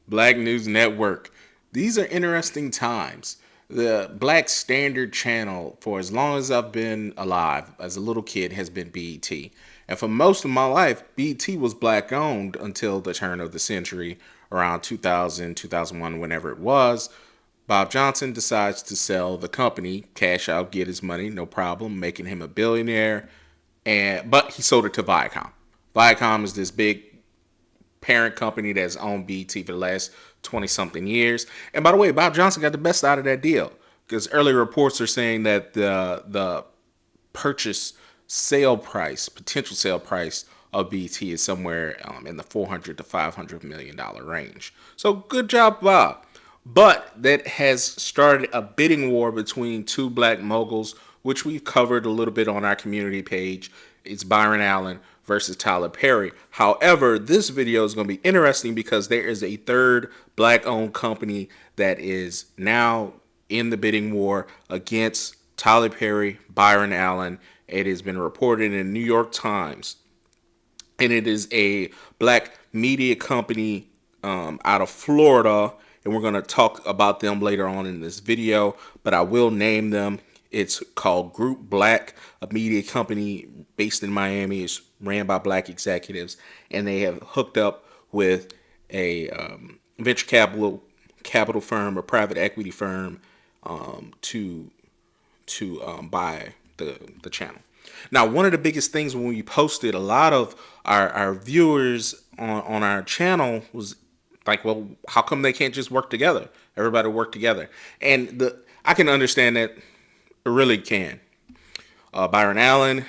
Black News Network. These are interesting times. The Black Standard Channel, for as long as I've been alive, as a little kid, has been BET. And for most of my life, BET was black owned until the turn of the century, around 2000, 2001, whenever it was. Bob Johnson decides to sell the company, cash out, get his money, no problem, making him a billionaire. But he sold it to Viacom. Viacom is this big parent company that's owned BT for the last 20 something years. And by the way, Bob Johnson got the best out of that deal because early reports are saying that the purchase sale price, potential sale price of BT is somewhere in the 400 to 500 million dollar range. So good job, Bob. But that has started a bidding war between two black moguls, which we've covered a little bit on our community page. It's Byron Allen versus Tyler Perry. However, this video is going to be interesting because there is a third black owned company that is now in the bidding war against Tyler Perry, Byron Allen. It has been reported in the New York Times, and it is a black media company out of Florida. And we're going to talk about them later on in this video, but I will name them. It's called Group Black, a media company based in Miami. It's ran by black executives, and they have hooked up with a venture capital firm, a private equity firm, to buy the channel. Now, one of the biggest things when we posted, a lot of our viewers on our channel was like, well, how come they can't just work together? Everybody work together. And I can understand that. I really can. Byron Allen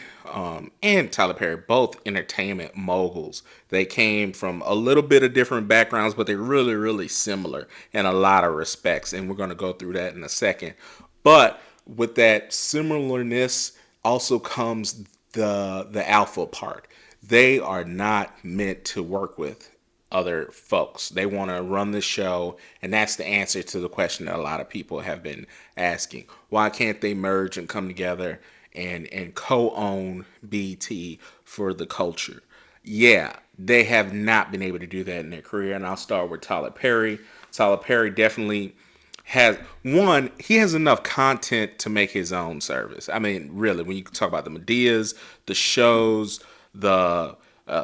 and Tyler Perry, both entertainment moguls. They came from a little bit of different backgrounds, but they're really, really similar in a lot of respects. And we're going to go through that in a second. But with that similarness also comes the alpha part. They are not meant to work with other folks. They want to run the show, and that's the answer to the question that a lot of people have been asking. Why can't they merge and come together and co-own BT for the culture? Yeah, they have not been able to do that in their career, and I'll start with Tyler Perry. Tyler Perry definitely has one. He has enough content to make his own service. I mean, really, when you talk about the Medeas, the shows, the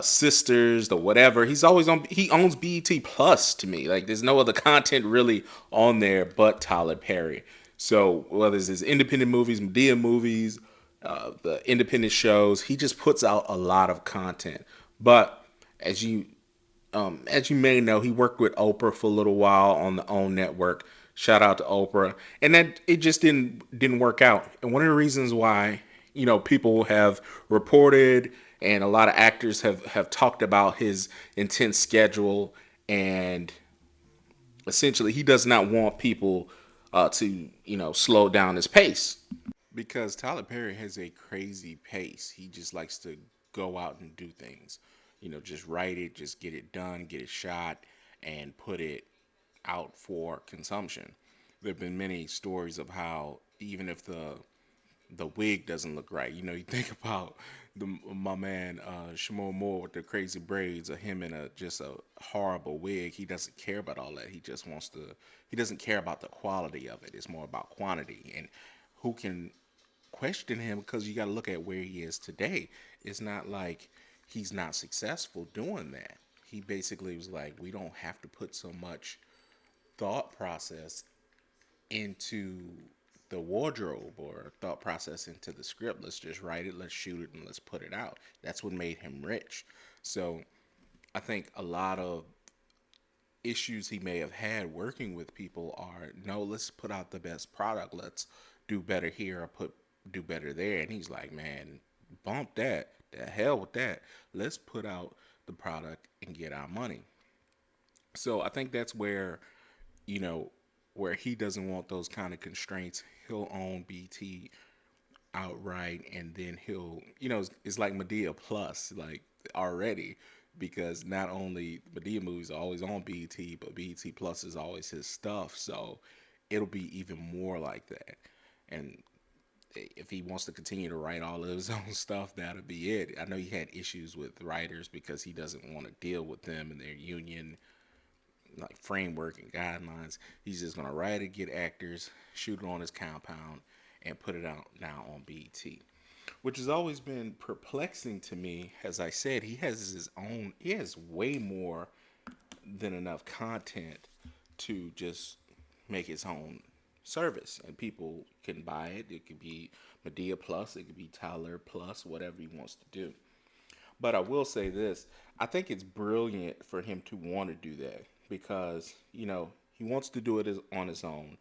sisters, the whatever, he's always on. He owns BET Plus to me. Like, there's no other content really on there but Tyler Perry. So whether it's his independent movies, Medea movies, the independent shows, he just puts out a lot of content. But as you as you may know, he worked with Oprah for a little while on the OWN network. Shout out to Oprah, and that it just didn't work out. And one of the reasons why people have reported, and a lot of actors have talked about his intense schedule, and essentially he does not want people to slow down his pace because Tyler Perry has a crazy pace. He just likes to go out and do things. Just write it, just get it done, get it shot, and put it out for consumption. There have been many stories of how even if the wig doesn't look right, you think about my man Shimon Moore with the crazy braids, or him in just a horrible wig. He doesn't care about all that. He just wants to. He doesn't care about the quality of it. It's more about quantity, and who can question him, because you got to look at where he is today. It's not like he's not successful doing that. He basically was like, we don't have to put so much thought process into the wardrobe or thought process into the script. Let's just write it, let's shoot it, and let's put it out. That's what made him rich. So I think a lot of issues he may have had working with people are, no, let's put out the best product. Let's do better here or do better there. And he's like, man, bump that. The hell with that. Let's put out the product and get our money. So I think that's you know, where he doesn't want those kind of constraints. He'll own BT outright, and then it's like Medea Plus, like, already, because not only Medea movies are always on BT, but BT Plus is always his stuff. So it'll be even more like that. And if he wants to continue to write all of his own stuff, that'll be it. I know he had issues with writers because he doesn't want to deal with them and their union like framework and guidelines. He's just gonna write it, get actors, shoot it on his compound, and put it out now on BET, which has always been perplexing to me. As I said, he has his own. He has way more than enough content to just make his own service, and people can buy it. It could be Medea Plus, it could be Tyler Plus, whatever he wants to do. But I will say this: I think it's brilliant for him to want to do that because he wants to do it on his own,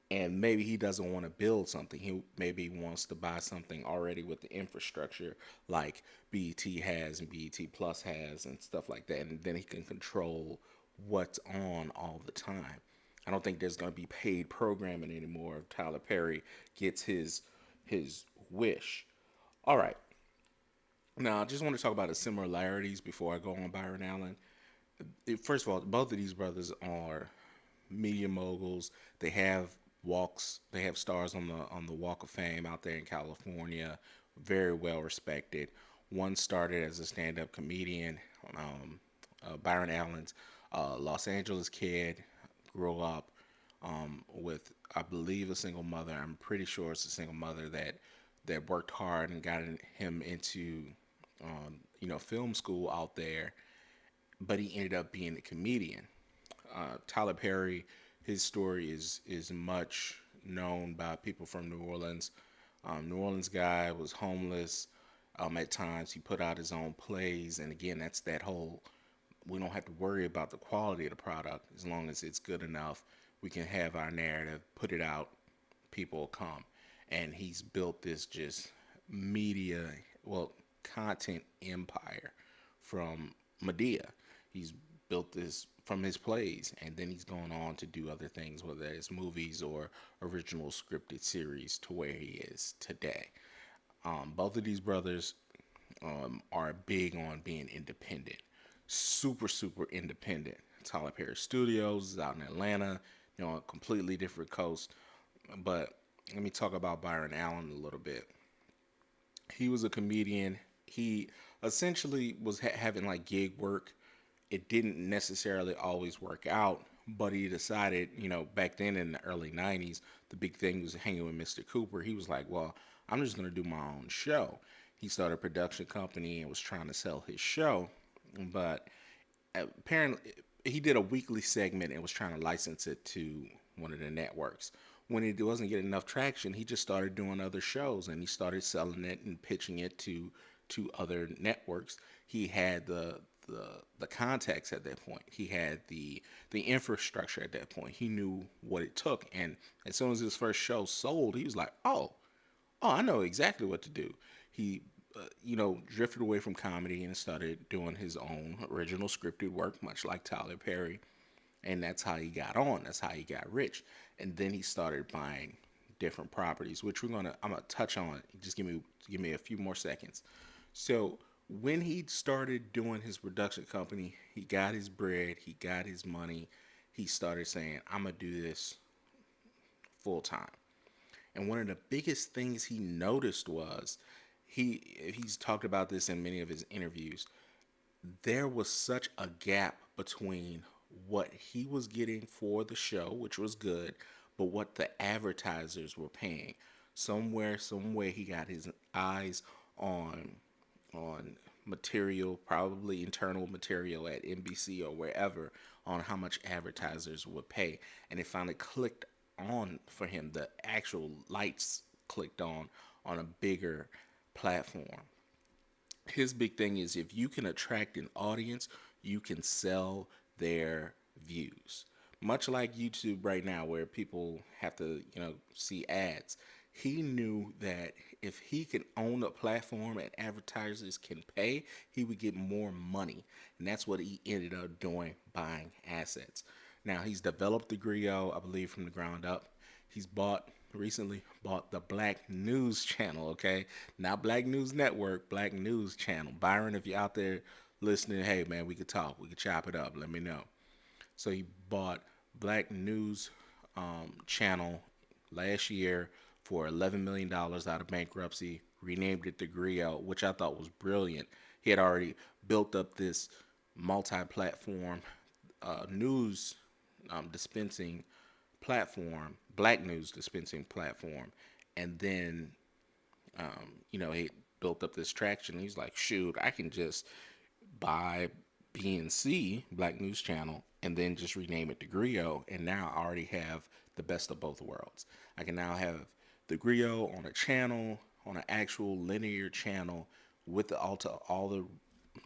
and maybe he doesn't want to build something. He maybe wants to buy something already with the infrastructure like BET has and BET Plus has and stuff like that, and then he can control what's on all the time. I don't think there's going to be paid programming anymore if Tyler Perry gets his wish. All right. Now, I just want to talk about the similarities before I go on Byron Allen. First of all, both of these brothers are media moguls. They have walks. They have stars on the Walk of Fame out there in California. Very well respected. One started as a stand-up comedian. Byron Allen's Los Angeles kid, grew up with, I believe, a single mother. I'm pretty sure it's a single mother that worked hard and got him into film school out there. But he ended up being a comedian. Tyler Perry, his story is much known by people from New Orleans. New Orleans guy was homeless. At times, he put out his own plays, and again, that's that whole. We don't have to worry about the quality of the product as long as it's good enough. We can have our narrative, put it out, people will come, and he's built this just media, well, content empire from Medea. He's built this from his plays, and then he's gone on to do other things, whether it's movies or original scripted series, to where he is today. Both of these brothers are big on being independent, super super independent. Tyler Perry Studios is out in Atlanta, a completely different coast. But let me talk about Byron Allen a little bit. He was a comedian. He essentially was having like gig work. It didn't necessarily always work out, but he decided, back then in the early 90s, the big thing was hanging with Mr. Cooper. He was like, well, I'm just going to do my own show. He started a production company and was trying to sell his show, but apparently he did a weekly segment and was trying to license it to one of the networks. When it wasn't getting enough traction, he just started doing other shows and he started selling it and pitching it to other networks. He had the contacts at that point. He had the infrastructure at that point. He knew what it took, and as soon as his first show sold, he was like, "Oh, I know exactly what to do." He drifted away from comedy and started doing his own original scripted work, much like Tyler Perry. And that's how he got on. That's how he got rich. And then he started buying different properties, which I'm gonna touch on. Just give me a few more seconds. So when he started doing his production company, he got his bread, he got his money. He started saying, "I'm gonna do this full time." And one of the biggest things he noticed was he's talked about this in many of his interviews. There was such a gap between what he was getting for the show, which was good, but what the advertisers were paying. Somewhere, some way, he got his eyes on material, probably internal material at NBC or wherever, on how much advertisers would pay, and it finally clicked on for him. The actual lights clicked on a bigger platform. His big thing is if you can attract an audience, you can sell their views. Much like YouTube right now, where people have to, see ads. He knew that if he could own a platform and advertisers can pay, he would get more money. And that's what he ended up doing, buying assets. Now, he's developed the Griot, I believe, from the ground up. He's recently bought the Black News Channel, okay? Not Black News Network, Black News Channel. Byron, if you're out there listening, hey, man, we could talk. We could chop it up. Let me know. So he bought Black News Channel last year for $11 million dollars out of bankruptcy, renamed it the Griot, which I thought was brilliant. He had already built up this multi-platform news dispensing platform, black news dispensing platform, and then he built up this traction. He's like, shoot, I can just buy BNC, Black News Channel, and then just rename it to Griot, and now I already have the best of both worlds. I can now have the Griot on a channel, on an actual linear channel, with all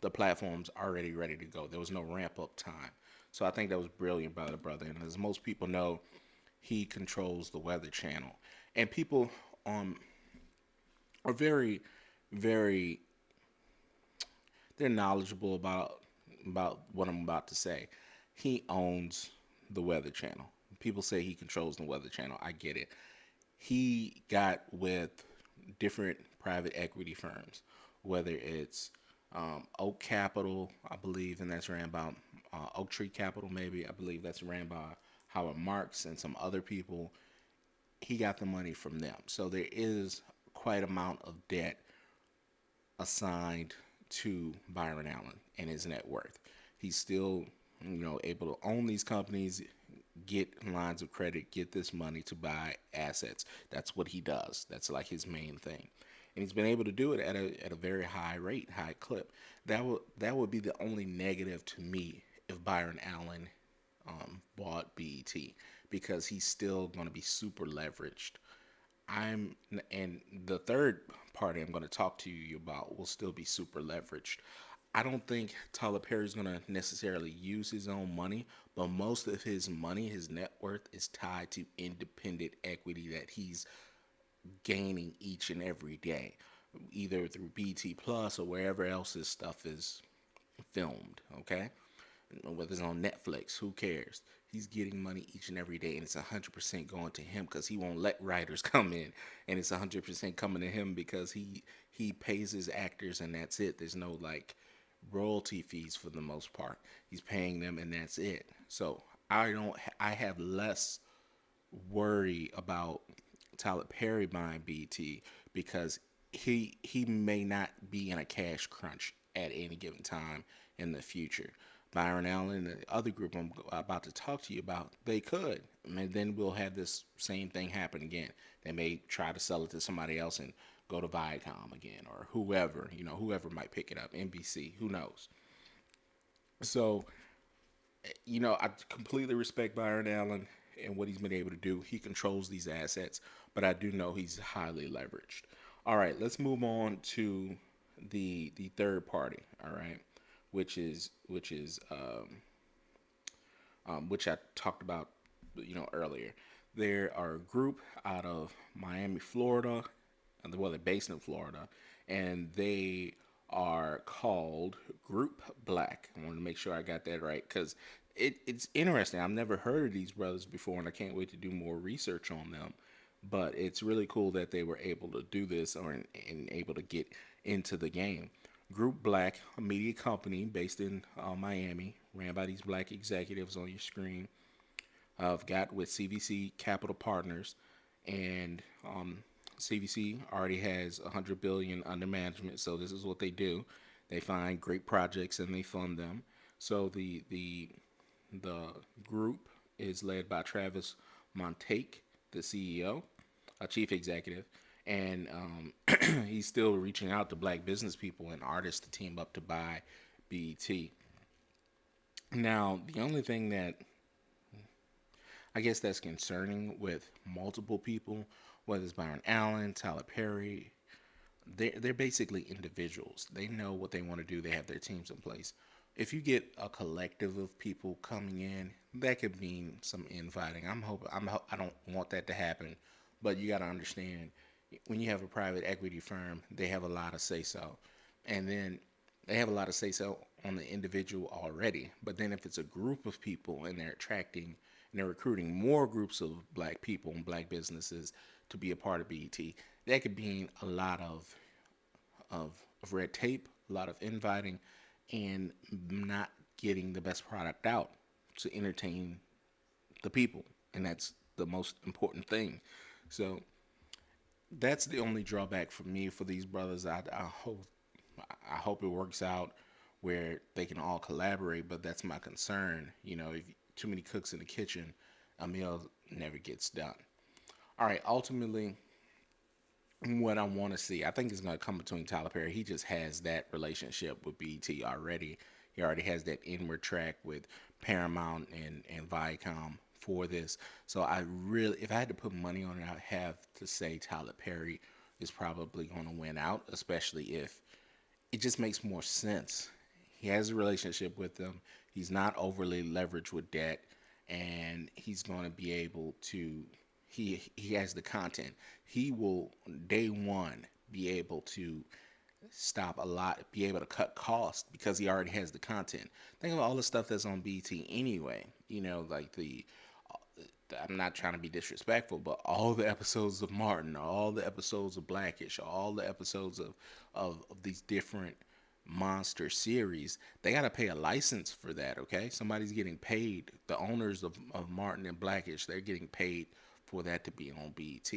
the platforms already ready to go. There was no ramp up time. So I think that was brilliant by the brother. And as most people know, he controls the Weather Channel. And people are very, very, they're knowledgeable about what I'm about to say. He owns the Weather Channel. People say he controls the Weather Channel. I get it. He got with different private equity firms, whether it's Oak Capital, I believe, and that's ran by Oak Tree Capital, maybe. I believe that's ran by Howard Marks and some other people. He got the money from them. So there is quite amount of debt assigned to Byron Allen and his net worth. He's still, able to own these companies, get lines of credit, get this money to buy assets. That's what he does. That's like his main thing. And he's been able to do it at a very high rate, high clip. That would be the only negative to me if Byron Allen bought BET, because he's still going to be super leveraged. And the third party I'm going to talk to you about will still be super leveraged. I don't think Tyler Perry is going to necessarily use his own money, but most of his money, his net worth, is tied to independent equity that he's gaining each and every day, either through BT Plus or wherever else his stuff is filmed. Okay, whether it's on Netflix, who cares? He's getting money each and every day, and it's 100% going to him because he won't let writers come in, and it's 100% coming to him because he pays his actors, and that's it. There's no like royalty fees for the most part. He's paying them, and that's it. So I have less worry about Tyler Perry buying BT because he may not be in a cash crunch at any given time in the future. Byron Allen and the other group I'm about to talk to you about, they could. And then we'll have this same thing happen again. They may try to sell it to somebody else and go to Viacom again, or whoever might pick it up, NBC, who knows. So, I completely respect Byron Allen and what he's been able to do. He controls these assets, but I do know he's highly leveraged. All right, let's move on to the third party. All right, which I talked about, earlier. There are a group out of Miami, Florida, and they're based in Florida, and they are called Group Black. I wanted to make sure I got that right because it's interesting. I've never heard of these brothers before, and I can't wait to do more research on them. But it's really cool that they were able to do this and able to get into the game. Group Black, a media company based in Miami, ran by these black executives on your screen. I've got with CVC Capital Partners, and CVC already has 100 billion under management. So this is what they do: they find great projects and they fund them. So the group is led by Travis Montague, the CEO, a chief executive, and he's still reaching out to black business people and artists to team up to buy BET. Now, the only thing that I guess that's concerning with multiple people, whether it's Byron Allen, Tyler Perry, they're basically individuals. They know what they want to do. They have their teams in place. If you get a collective of people coming in, that could mean some infighting. I don't want that to happen, but you got to understand, when you have a private equity firm, they have a lot of say so, and then they have a lot of say so on the individual already. But then if it's a group of people and they're attracting and they're recruiting more groups of black people and black businesses to be a part of BET, that could mean a lot of red tape, a lot of inviting, and not getting the best product out to entertain the people. And that's the most important thing. So that's the only drawback for me for these brothers. I hope it works out where they can all collaborate, but that's my concern. If too many cooks in the kitchen, a meal never gets done. All right, ultimately, what I want to see, I think it's going to come between Tyler Perry. He just has that relationship with BET already. He already has that inward track with Paramount and Viacom for this. So I really, if I had to put money on it, I'd have to say Tyler Perry is probably going to win out, especially if it just makes more sense. He has a relationship with them. He's not overly leveraged with debt, and he's going to be able to. He has the content. He will day one be able to stop a lot, be able to cut costs because he already has the content. Think of all the stuff that's on BT anyway. You know, like the. I'm not trying to be disrespectful, but all the episodes of Martin, all the episodes of Blackish, all the episodes of these different monster series, they got to pay a license for that, okay? Somebody's getting paid. The owners of Martin and Blackish, they're getting paid for that to be on BET.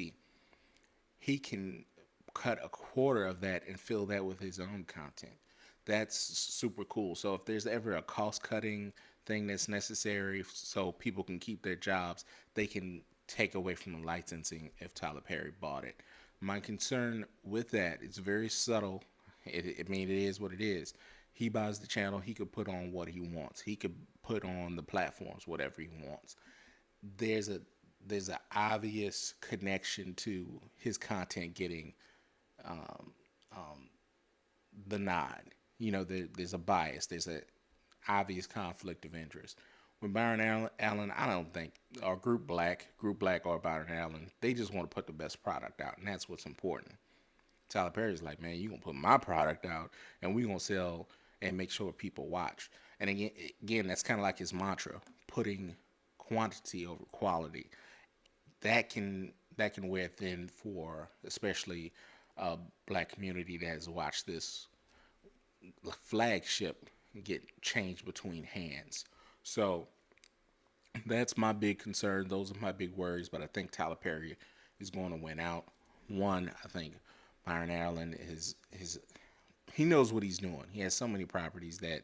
He can cut a quarter of that and fill that with his own content. That's super cool. So if there's ever a cost cutting thing that's necessary so people can keep their jobs, they can take away from the licensing if Tyler Perry bought it. My concern with that is very subtle. I mean, it is what it is. He buys the channel. He could put on what he wants. He could put on the platforms whatever he wants. There's a there's an obvious connection to his content getting the nod. You know, there's a bias. There's a obvious conflict of interest. With Byron Allen, I don't think, or Group Black or Byron Allen, they just want to put the best product out, and that's what's important. Tyler Perry's like, man, you gonna put my product out, and we gonna sell and make sure people watch. And again, that's kind of like his mantra: putting quantity over quality. That can wear thin for especially a black community that has watched this flagship get changed between hands. So that's my big concern. Those are my big worries. But I think Tyler Perry is going to win out. One, I think Byron Allen is he knows what he's doing. He has so many properties that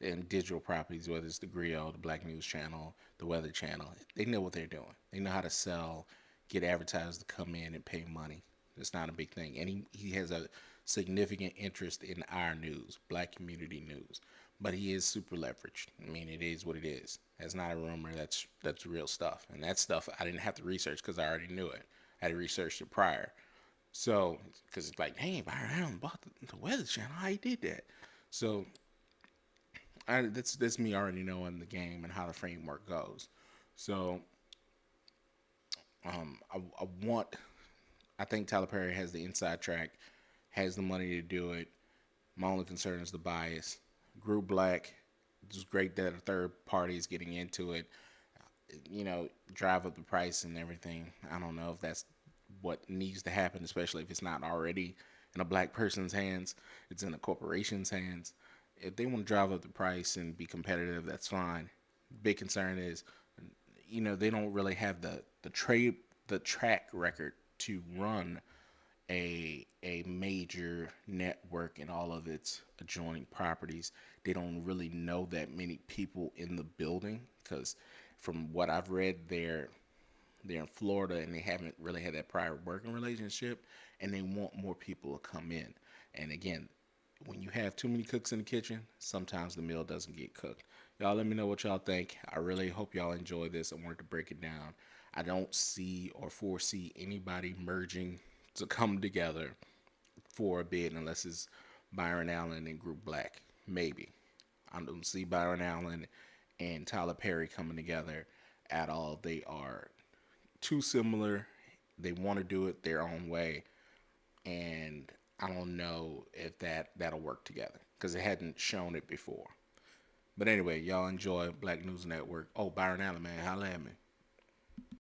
and digital properties, whether it's the Grill, the Black News Channel, the Weather Channel, they know what they're doing. They know how to sell, get advertisers to come in and pay money. It's not a big thing. And he has a significant interest in our news, black community news. But he is super leveraged. I mean, it is what it is. That's not a rumor. That's real stuff. And that stuff I didn't have to research because I already knew it. I had researched it prior. So, because it's like, hey, Byron Allen bought the Weather Channel. How he did that? So, that's me already knowing the game and how the framework goes. So, I want. I think Tyler Perry has the inside track, has the money to do it. My only concern is the bias. Group Black, it's great that a third party is getting into it. You know, drive up the price and everything. I don't know if that's what needs to happen, especially if it's not already in a black person's hands. It's in a corporation's hands. If they want to drive up the price and be competitive, that's fine. Big concern is, you know, they don't really have the track record to run a major network and all of its adjoining properties. They don't really know that many people in the building because from what I've read, they're in Florida and they haven't really had that prior working relationship, and they want more people to come in. And again, when you have too many cooks in the kitchen, sometimes the meal doesn't get cooked. Y'all let me know what y'all think. I really hope y'all enjoy this. I wanted to break it down. I don't see or foresee anybody merging to come together for a bid unless it's Byron Allen and Group Black. Maybe. I don't see Byron Allen and Tyler Perry coming together at all. They are too similar. They want to do it their own way. And I don't know if that'll work together because it hadn't shown it before. But anyway, y'all enjoy Black News Network. Oh, Byron Allen, man, holla at me.